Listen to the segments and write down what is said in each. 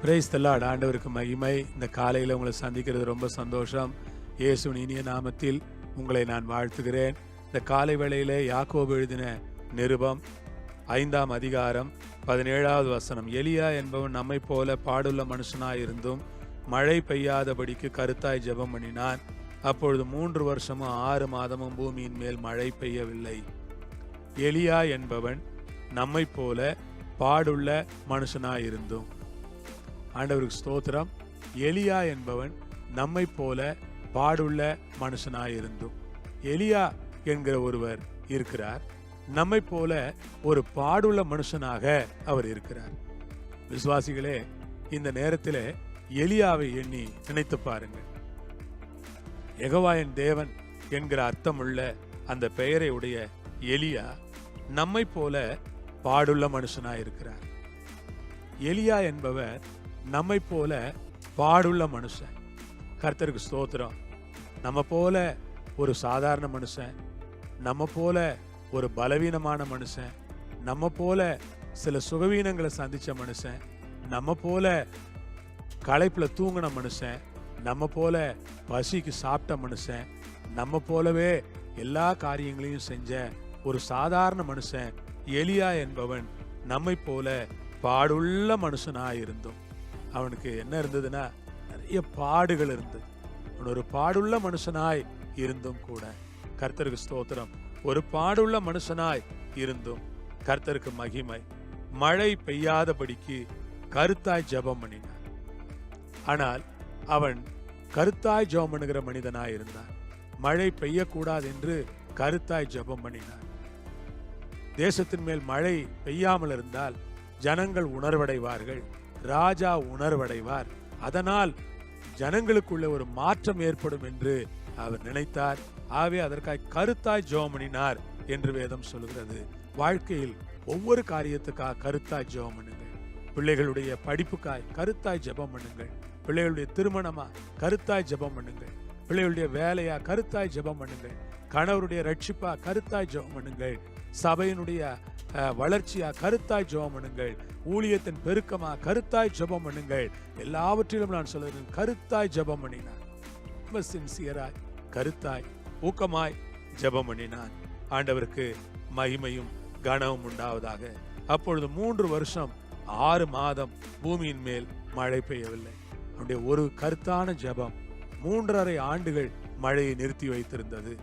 Praise the Lord. ஆண்டவருக்கு மகிமை. இந்த காலையில் உங்களை சந்திக்கிறது ரொம்ப சந்தோஷம். இயேசுவின் இனிய நாமத்தில் உங்களை நான் வாழ்த்துகிறேன். இந்த காலை வேளையிலே யாக்கோபு எழுதின நிருபம் 5ஆம் அதிகாரம் 17வது வசனம். எலியா என்பவன் நம்மை போல பாடுள்ள மனுஷனாயிருந்தும் மழை பெய்யாதபடிக்கு கருத்தாய் ஜெபம் பண்ணினான். அப்பொழுது 3 வருஷமும் 6 மாதமும் பூமியின் மேல் மழை பெய்யவில்லை. எலியா என்பவன் நம்மை போல பாடுள்ள மனுஷனாயிருந்தும். ஆண்டவருக்கு ஸ்தோத்திரம். எலியா என்பவன் நம்மை போல பாடுள்ள மனுஷனாயிருந்தும். எலியா என்கிற ஒருவர் இருக்கிறார். நம்மை போல ஒரு பாடுள்ள மனுஷனாக அவர் இருக்கிறார். விசுவாசிகளே, இந்த நேரத்தில் எலியாவை எண்ணி நினைத்து பாருங்கள். யெகோவாயின் தேவன் என்கிற அர்த்தமுள்ள அந்த பெயரை உடைய எலியா நம்மை போல பாடுள்ள மனுஷனாயிருக்கிறார். எலியா என்பவர் நம்மை போல பாடுள்ள மனுஷன். கர்த்தருக்கு ஸ்தோத்திரம். நம்ம போல ஒரு சாதாரண மனுஷன், நம்ம போல ஒரு பலவீனமான மனுஷன், நம்ம போல சில சுகவீனங்களை சந்திச்ச மனுஷன், நம்ம போல களைப்புல தூங்கின மனுஷன், நம்ம போல பசிக்கு சாப்பிட்ட மனுஷன், நம்ம போலவே எல்லா காரியங்களையும் செஞ்ச ஒரு சாதாரண மனுஷன் எலியா என்பவன் நம்மை போல பாடுள்ள மனுஷனாயிருந்தும். அவனுக்கு என்ன இருந்ததுன்னா, நிறைய பாடுகள் இருந்தது. அவன் ஒரு பாடுள்ள மனுஷனாய் இருந்தும் கூட கர்த்தருக்கு ஸ்தோத்திரம். ஒரு பாடுள்ள மனுஷனாய் இருந்தும் கர்த்தருக்கு மகிமை. மழை பெய்யாதபடிக்கு கருத்தாய் ஜெபம் பண்ணினான். ஆனால் அவன் கருத்தாய் ஜெபம் பண்ணுகிற மனிதனாய் இருந்தான். மழை பெய்யக்கூடாது என்று கருத்தாய் ஜெபம் பண்ணினான். தேசத்தின் மேல் மழை பெய்யாமல் இருந்தால் ஜனங்கள் உணர்வடைவார்கள், ராஜா உணர்வடைவார், அதனால் ஜனங்களுக்குள்ள ஒரு மாற்றம் ஏற்படும் என்று அவர் நினைத்தார். ஆகவே அதற்காக கருத்தாய் ஜெபம் பண்ணினார் என்று வேதம் சொல்கிறது. வாழ்க்கையில் ஒவ்வொரு காரியத்துக்காக கருத்தாய் ஜெபம் பண்ணுங்கள். பிள்ளைகளுடைய படிப்புக்காய் கருத்தாய் ஜெபம் பண்ணுங்கள். பிள்ளைகளுடைய திருமணமா கருத்தாய் ஜெபம் பண்ணுங்கள். பிள்ளைகளுடைய வேலையா கருத்தாய் ஜெபம் பண்ணுங்கள். கணவருடைய ரட்சிப்பா கருத்தாய் ஜெபம் பண்ணுங்கள். சபையினுடைய வளர்ச்சியா கருத்தாய் ஜெபம் பண்ணுங்கள். ஊழியத்தின் பெருக்கமா கருத்தாய் ஜெபம் பண்ணுங்கள். எல்லாவற்றிலும் நான் சொல்கிறேன், கருத்தாய் ஜெபம் பண்ணினான். ரொம்ப சின்சியராய், கருத்தாய், ஊக்கமாய் ஜெபம் பண்ணினான். ஆண்டவருக்கு மகிமையும் கனமும் உண்டாவதாக. அப்பொழுது 3 வருஷம் 6 மாதம் பூமியின் மேல் மழை பெய்யவில்லை. அவனுடைய ஒரு கருத்தான ஜெபம் 3.5 ஆண்டுகள் மழையை நிறுத்தி வைத்திருந்தது.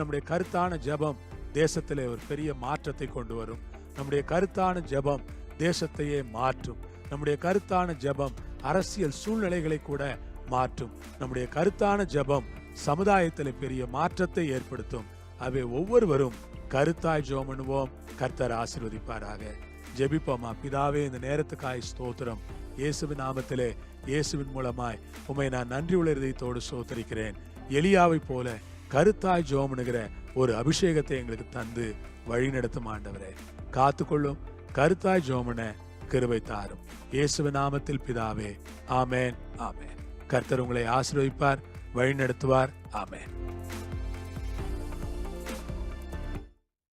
நம்முடைய கருத்தான ஜெபம் தேசத்திலே ஒரு பெரிய மாற்றத்தை கொண்டு வரும். நம்முடைய கருத்தான ஜெபம் தேசத்தையே மாற்றும். நம்முடைய கருத்தான ஜெபம் அரசியல் சூழ்நிலைகளை கூட மாற்றும். நம்முடைய கருத்தான ஜெபம் சமுதாயத்தில் பெரிய மாற்றத்தை ஏற்படுத்தும். அவை ஒவ்வொருவரும் கருத்தாய் ஜெபம் பண்ணுவோம். கர்த்தர் ஆசீர்வதிப்பாராக. ஜெபிப்போமா. பிதாவே, இந்த நேரத்துக்காய் ஸ்தோத்திரம். இயேசுவின் நாமத்திலே, இயேசுவின் மூலமாய் உம்மை நான் நன்றி உள்ள இதயத்தோடு ஸ்தோத்திரிக்கிறேன். எலியாவை போல கருத்தாய் ஜெபம் பண்ணுகிற ஒரு அபிஷேகத்தை எங்களுக்கு தந்து வழி நடத்தும் ஆண்டவரே. காத்துக்கொள்ளும். கருத்தாய் ஜெபம் பண்ண கிருபை தாரும். இயேசுவின் நாமத்தில் பிதாவே, ஆமென், ஆமென். கர்த்தர் உங்களை ஆசீர்வதிப்பார், வழி நடத்துவார். ஆமென்.